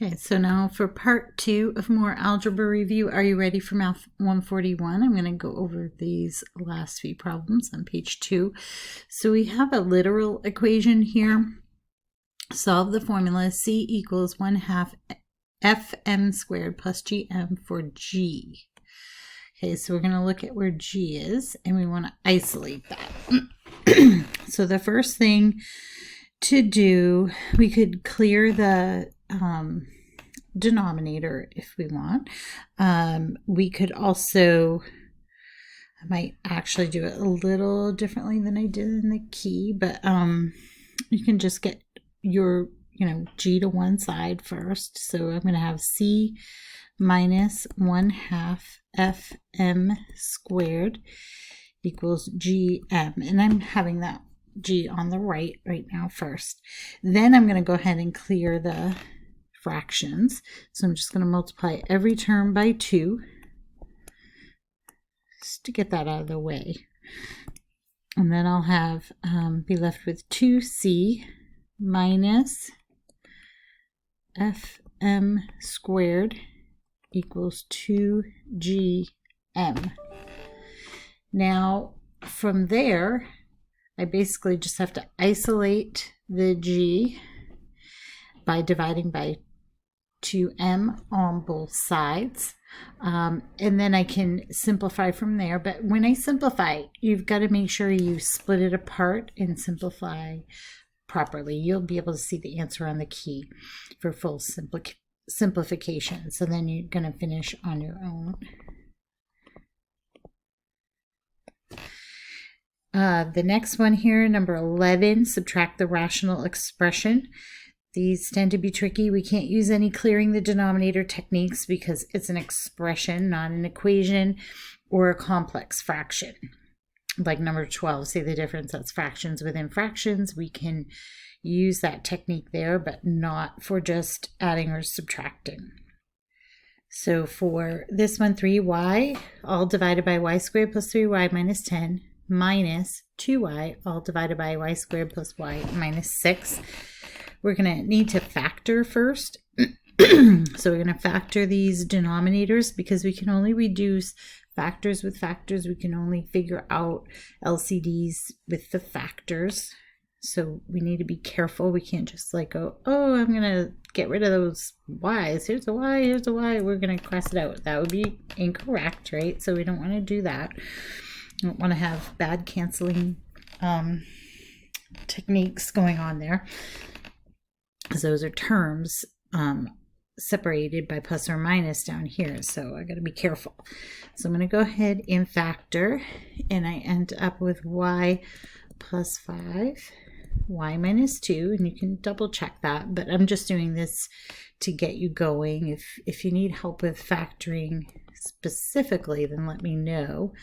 Okay, so now for part 2 of more algebra review, are you ready for Math 141? I'm going to go over these last few problems on page 2. So we have a literal equation here. Solve the formula C equals 1/2 fm squared plus gm for g. Okay, so we're going to look at where g is, and we want to isolate that. So the first thing to do, we could clear the denominator if we want. We could also, I might actually do it a little differently than I did in the key, but you can just get your, g to one side first. So I'm going to have C minus 1/2 fm squared equals gm, and I'm having that g on the right now first. Then I'm going to go ahead and clear the fractions. So I'm just going to multiply every term by 2 just to get that out of the way. And then I'll have be left with 2c minus fm squared equals 2gm. Now from there, I basically just have to isolate the g by dividing by 2m on both sides. And then I can simplify from there. But when I simplify, you've got to make sure you split it apart and simplify properly. You'll be able to see the answer on the key for full simplification. So then you're going to finish on your own. The next one here, number 11, subtract the rational expression. These tend to be tricky. We can't use any clearing the denominator techniques because it's an expression, not an equation or a complex fraction. Like number 12, say the difference, that's fractions within fractions. We can use that technique there, but not for just adding or subtracting. So for this one, 3y, all divided by y squared plus 3y minus 10 minus 2y, all divided by y squared plus y minus 6. We're going to need to factor first. So we're going to factor these denominators because we can only reduce factors with factors. We can only figure out LCDs with the factors. So we need to be careful. We can't just like go, oh, I'm going to get rid of those y's. Here's a y, here's a y. We're going to cross it out. That would be incorrect, right? So we don't want to do that. We don't want to have bad canceling techniques going on there. Those are terms separated by plus or minus down here, so I got to be careful. So I'm going to go ahead and factor, and I end up with y plus 5, y minus 2, and you can double check that, but I'm just doing this to get you going. If you need help with factoring specifically, then let me know.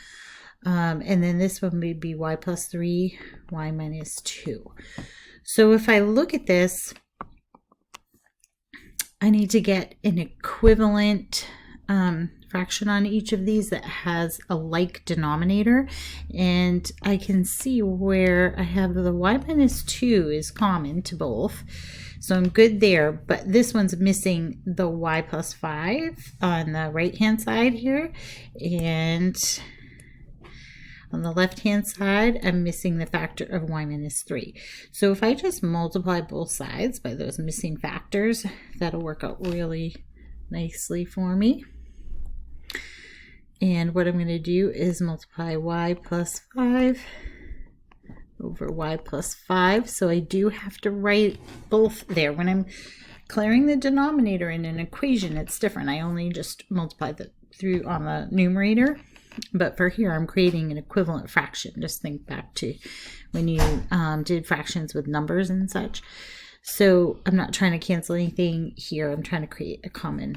And then this one would be y plus 3, y minus 2. So if I look at this, I need to get an equivalent fraction on each of these that has a like denominator. And I can see where I have the y minus 2 is common to both. So I'm good there, but this one's missing the y plus 5 on the right-hand side here. And on the left-hand side, I'm missing the factor of y minus 3. So if I just multiply both sides by those missing factors, that'll work out really nicely for me. And what I'm going to do is multiply y plus 5 over y plus 5. So I do have to write both there. When I'm clearing the denominator in an equation, it's different. I only just multiply the through on the numerator. But for here, I'm creating an equivalent fraction. Just think back to when you did fractions with numbers and such. So I'm not trying to cancel anything here. I'm trying to create a common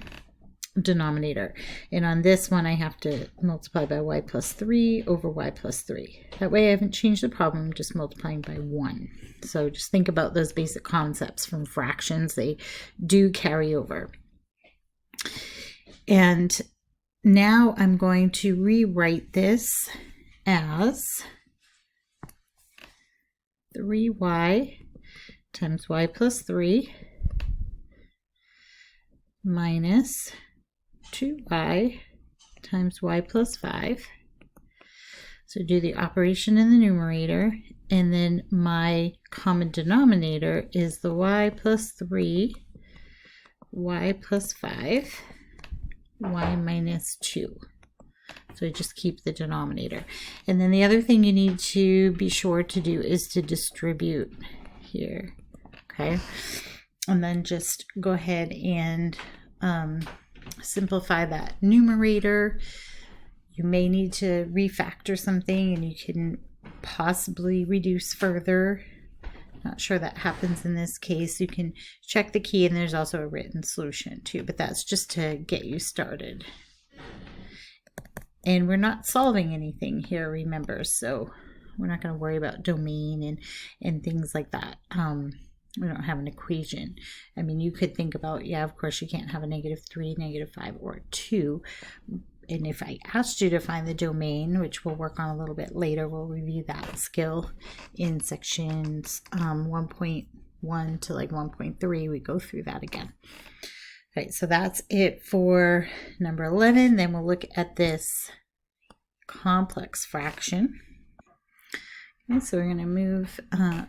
denominator. And on this one, I have to multiply by y plus 3 over y plus 3. That way I haven't changed the problem, I'm just multiplying by 1. So just think about those basic concepts from fractions. They do carry over. And now I'm going to rewrite this as 3y times y plus 3 minus 2y times y plus 5. So do the operation in the numerator, and then my common denominator is the y plus 3, y plus 5, y minus 2. So just keep the denominator. And then the other thing you need to be sure to do is to distribute here, okay? And then just go ahead and simplify that numerator. You may need to refactor something, and you can possibly reduce further. Not sure that happens in this case. You can check the key, and there's also a written solution too, but that's just to get you started. And we're not solving anything here, remember, so we're not going to worry about domain and things like that. We don't have an equation. I mean, you could think about, yeah, of course you can't have a -3, -5, or 2. And if I asked you to find the domain, which we'll work on a little bit later, we'll review that skill in sections 1.1 to like 1.3. We go through that again. Okay, so that's it for number 11. Then we'll look at this complex fraction. Okay, so we're going to move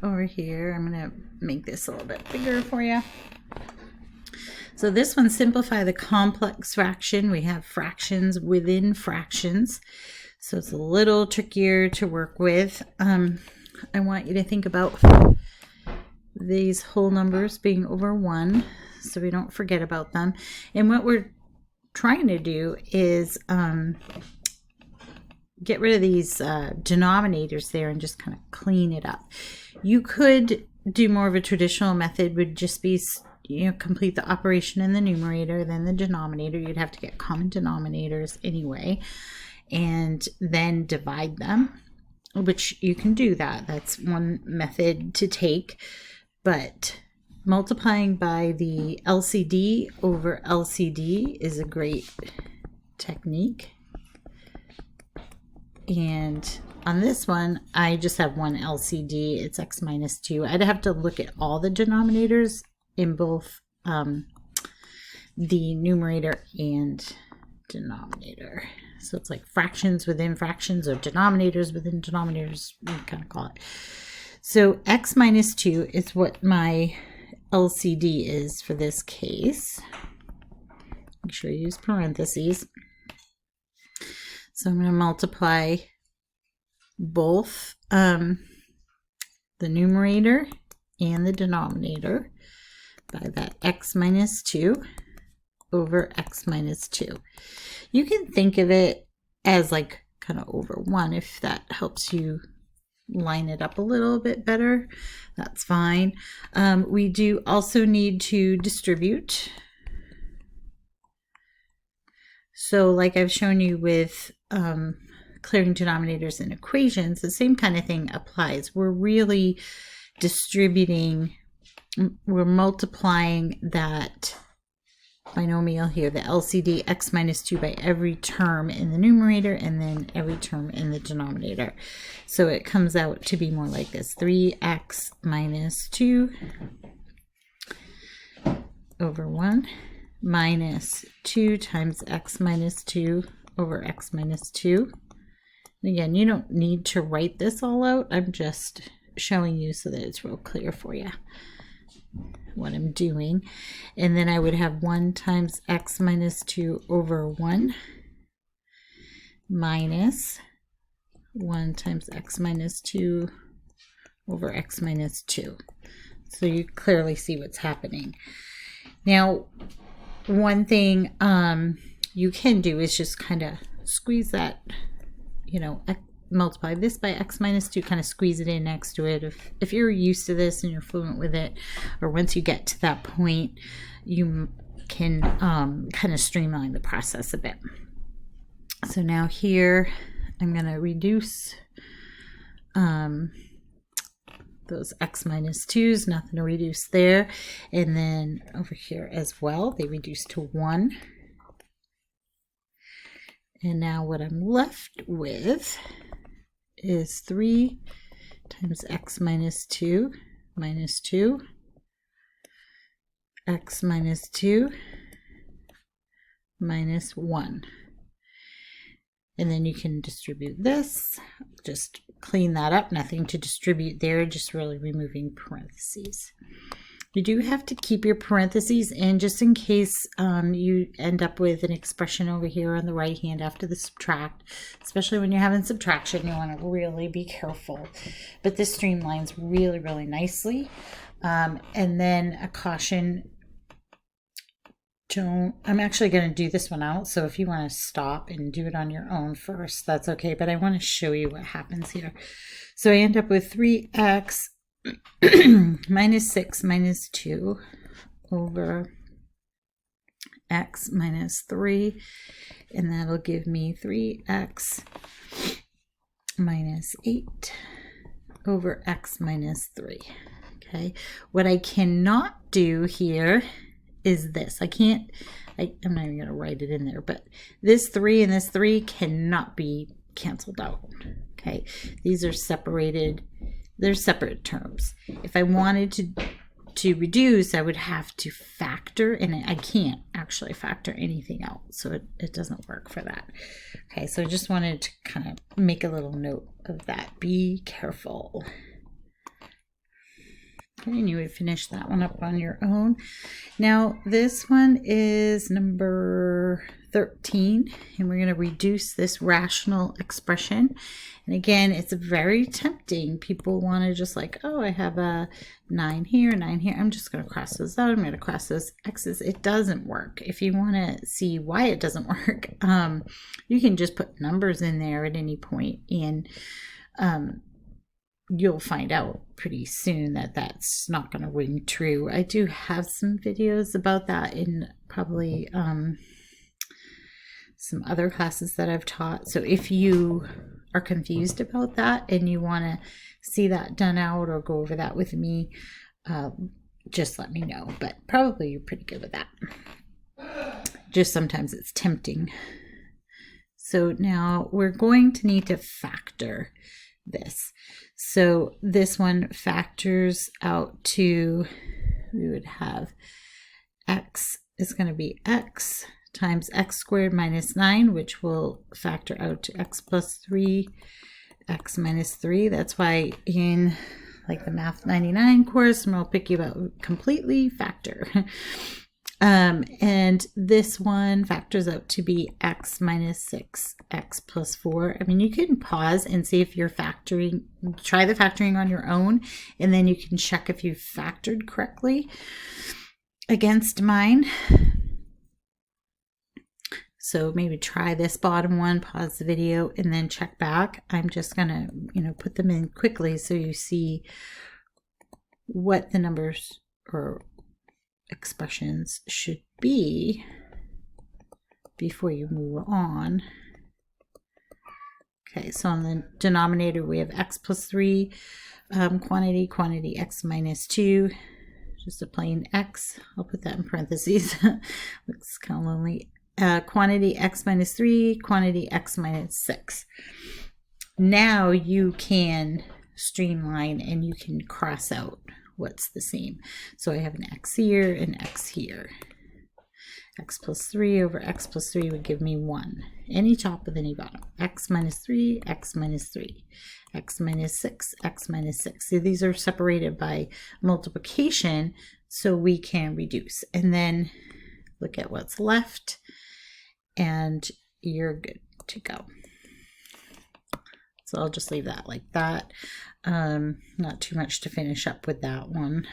over here. I'm going to make this a little bit bigger for you. So this one, simplify the complex fraction. We have fractions within fractions, so it's a little trickier to work with. I want you to think about these whole numbers being over 1, so we don't forget about them. And what we're trying to do is get rid of these denominators there and just kind of clean it up. You could do more of a traditional method, would just be, you know, complete the operation in the numerator, then the denominator. You'd have to get common denominators anyway, and then divide them, which you can do that. That's one method to take, but multiplying by the LCD over LCD is a great technique. And on this one, I just have one LCD. It's x minus 2. I'd have to look at all the denominators in both the numerator and denominator. So it's like fractions within fractions, or denominators within denominators, we kind of call it. So x minus 2 is what my LCD is for this case. Make sure you use parentheses. So I'm going to multiply both the numerator and the denominator by that x minus 2 over x minus 2. You can think of it as like kind of over 1 if that helps you line it up a little bit better. That's fine. We do also need to distribute. So like I've shown you with clearing denominators in equations, the same kind of thing applies. We're really distributing, we're multiplying that binomial here, the LCD x minus 2, by every term in the numerator and then every term in the denominator. So it comes out to be more like this: 3x minus 2 over 1 minus 2 times x minus 2 over x minus 2. And again, you don't need to write this all out. I'm just showing you so that it's real clear for you what I'm doing. And then I would have 1 times x minus 2 over 1 minus 1 times x minus 2 over x minus 2. So you clearly see what's happening. Now, one thing you can do is just kind of squeeze that, you know, multiply this by x minus 2, kind of squeeze it in next to it. If you're used to this and you're fluent with it, or once you get to that point, you can kind of streamline the process a bit. So now here I'm going to reduce those x minus 2's, nothing to reduce there. And then over here as well, they reduce to 1. And now what I'm left with is 3 times x minus 2 minus 2, x minus 2 minus 1. And then you can distribute this. Just clean that up. Nothing to distribute there, just really removing parentheses. You do have to keep your parentheses in just in case you end up with an expression over here on the right hand after the subtract. Especially when you're having subtraction, you want to really be careful. But this streamlines really, really nicely. And then a caution, I'm actually going to do this one out. So if you want to stop and do it on your own first, that's okay. But I want to show you what happens here. So I end up with 3x minus 6 minus 2 over x minus 3, and that'll give me 3x minus 8 over x minus 3. Okay, what I cannot do here is this. I'm not even going to write it in there, but this 3 and this 3 cannot be canceled out. Okay, these are separated. They're separate terms. If I wanted to reduce, I would have to factor, and I can't actually factor anything out, so it doesn't work for that. Okay, so I just wanted to kind of make a little note of that. Be careful. Okay, and you would finish that one up on your own. Now, this one is number 13, and we're going to reduce this rational expression. And again, it's very tempting. People want to just like, oh, I have a 9 here, 9 here. I'm just going to cross those out. I'm going to cross those x's. It doesn't work. If you want to see why it doesn't work, you can just put numbers in there at any point, and you'll find out pretty soon that that's not going to ring true. I do have some videos about that in probably some other classes that I've taught. So if you are confused about that and you want to see that done out or go over that with me, just let me know. But probably you're pretty good with that. Just sometimes it's tempting. So now we're going to need to factor this. So this one factors out to, we would have x is going to be x times x squared minus 9, which will factor out to x plus 3, x minus 3. That's why in like the Math 99 course, and I'll pick you about completely factor. And this one factors out to be x minus 6, x plus 4. I mean, you can pause and see if you're factoring, try the factoring on your own, and then you can check if you've factored correctly against mine. So maybe try this bottom one, pause the video, and then check back. I'm just going to, put them in quickly so you see what the numbers or expressions should be before you move on. Okay, so on the denominator we have x plus 3, quantity x minus 2, just a plain x. I'll put that in parentheses. Looks kind of lonely. Quantity x minus 3, quantity x minus 6. Now you can streamline and you can cross out what's the same. So I have an x here and x here. X plus 3 over x plus 3 would give me 1. Any top with any bottom. X minus 3, x minus 3. X minus 6, x minus 6. So these are separated by multiplication, so we can reduce. And then look at what's left, and you're good to go. So I'll just leave that like that. Not too much to finish up with that one.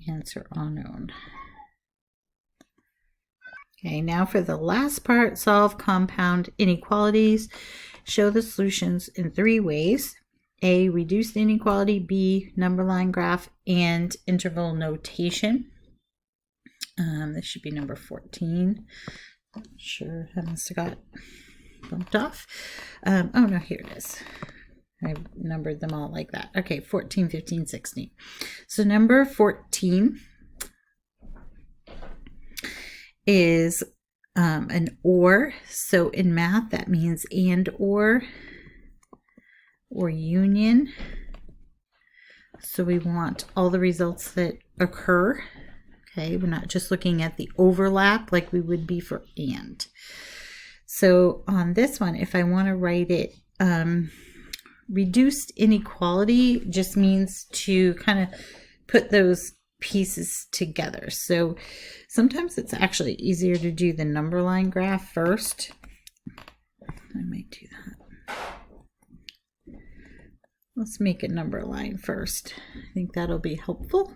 Answer unknown. Okay, now for the last part, solve compound inequalities. Show the solutions in 3 ways. A, reduce the inequality. B, number line graph and interval notation. This should be number 14. Not sure, I must have got bumped off. Oh no, here it is. I numbered them all like that. Okay, 14, 15, 16. So number 14 is an or. So in math, that means and or union. So we want all the results that occur. Okay, we're not just looking at the overlap like we would be for and. So on this one, if I want to write it, reduced inequality just means to kind of put those pieces together. So sometimes it's actually easier to do the number line graph first. I might do that. Let's make a number line first. I think that'll be helpful.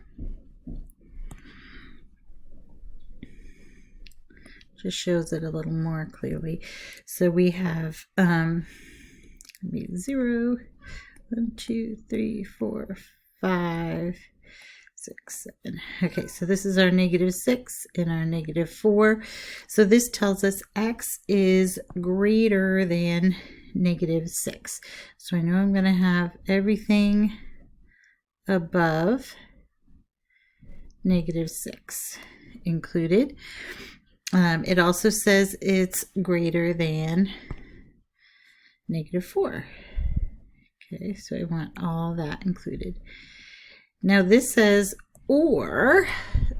Just shows it a little more clearly. So we have 0, 1, 2, 3, 4, 5, 6, 7. Okay, so this is our -6 and our -4. So this tells us x is greater than -6. So I know I'm going to have everything above -6 included. It also says it's greater than -4. Okay, so I want all that included. Now this says or,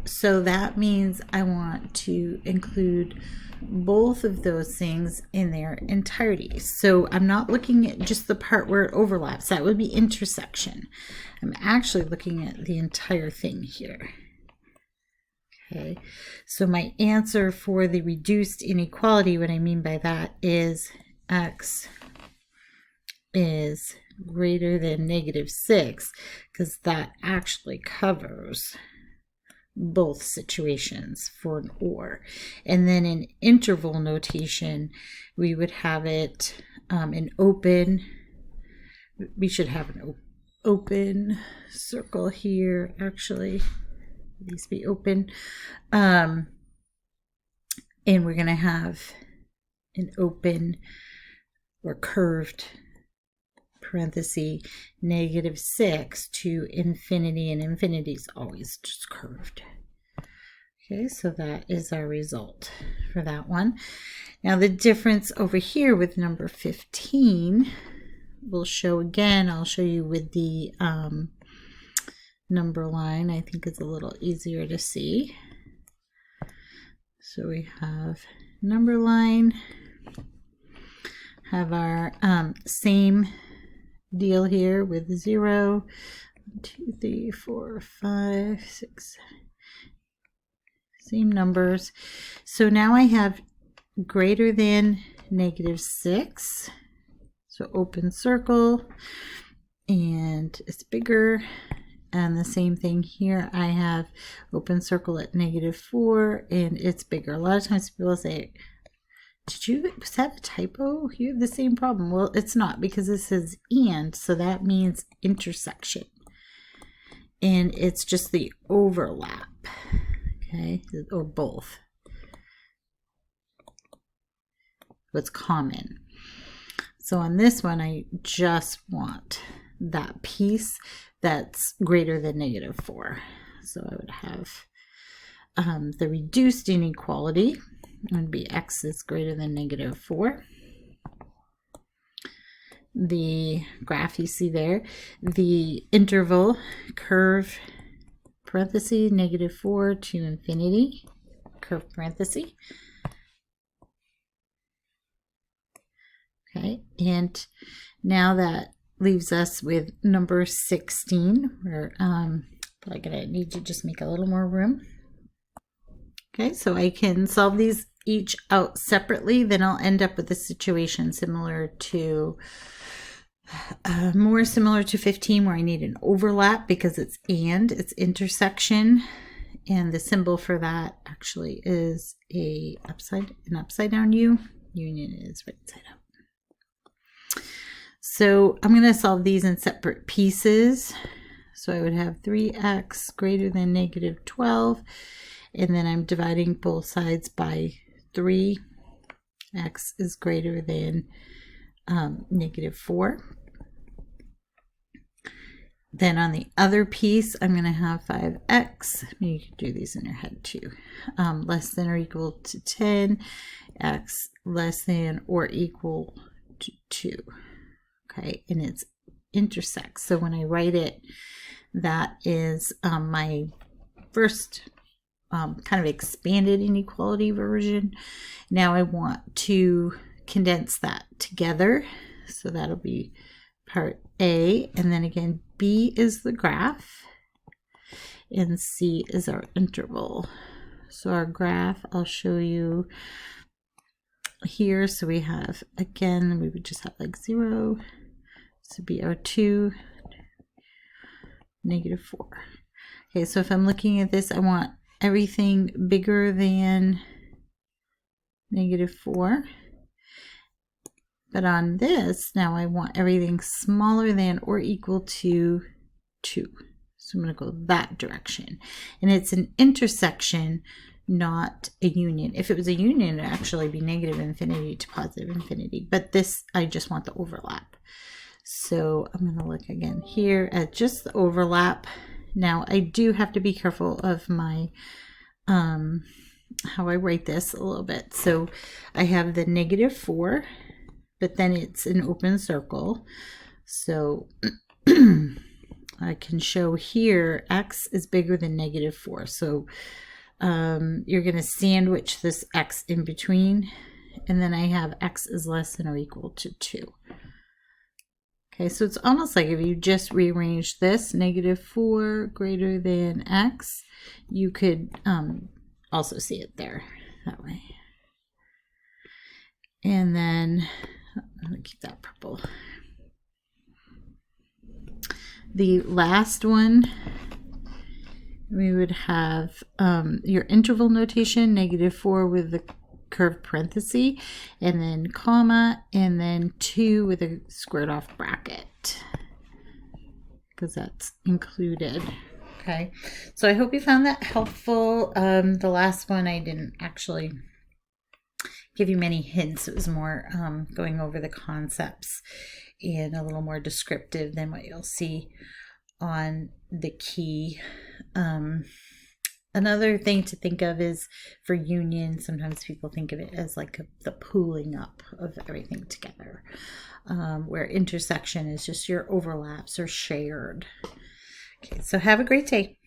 so that means I want to include both of those things in their entirety. So I'm not looking at just the part where it overlaps. That would be intersection. I'm actually looking at the entire thing here. Okay, so my answer for the reduced inequality, what I mean by that is x is greater than -6, because that actually covers both situations for an or. And then in interval notation, we would have it an open, we should have an open circle here, actually. These be open. And we're going to have an open or curved parenthesis -6 to infinity, and infinity is always just curved. Okay, so that is our result for that one. Now the difference over here with number 15 will show again. I'll show you with the number line. I think it's a little easier to see. So we have number line, have our same deal here with 0, 1, 2, 3, 4, 5, 6, same numbers. So now I have greater than -6, so open circle, and it's bigger. And the same thing here, I have open circle at -4 and it's bigger. A lot of times people say, was that a typo? You have the same problem. Well, it's not, because this says and, so that means intersection. And it's just the overlap, okay, or both. What's common. So on this one, I just want that piece that's greater than -4. So I would have the reduced inequality would be x is greater than -4. The graph you see there, the interval curve parenthesis -4 to infinity, curve parenthesis. Okay, and now that leaves us with number 16. We're probably gonna need to just make a little more room. Okay, so I can solve these each out separately, then I'll end up with a situation similar to more similar to 15, where I need an overlap because it's and, it's intersection, and the symbol for that actually is an upside down U. Union is right side up. So I'm going to solve these in separate pieces. So I would have 3x greater than -12, and then I'm dividing both sides by 3. X is greater than -4. Then on the other piece, I'm going to have 5x. You can do these in your head too. Less than or equal to 10. X less than or equal to 2. Okay, and it's intersects. So when I write it That is my first kind of expanded inequality version. Now I want to condense that together. So that'll be part A. And then again, B is the graph and C is our interval. So our graph, I'll show you here. So we have, again, we would just have like 0. This would be our 2, -4. Okay, so if I'm looking at this, I want everything bigger than -4. But on this, now I want everything smaller than or equal to 2. So I'm going to go that direction. And it's an intersection, not a union. If it was a union, it would actually be -infinity to +infinity. But this, I just want the overlap. So I'm going to look again here at just the overlap. Now I do have to be careful of my how I write this a little bit. So I have the -4, but then it's an open circle. So I can show here x is bigger than -4. So you're going to sandwich this x in between, and then I have x is less than or equal to 2. Okay, so it's almost like if you just rearrange this, -4 greater than x, you could also see it there that way. And then, I'm going to keep that purple. The last one, we would have your interval notation, -4 with the curved parenthesis, and then comma, and then 2 with a squared off bracket, because that's included. Okay, so I hope you found that helpful. The last one, I didn't actually give you many hints. It was more going over the concepts and a little more descriptive than what you'll see on the key. Another thing to think of is for union, sometimes people think of it as like the pooling up of everything together, where intersection is just your overlaps are shared. Okay, so have a great day.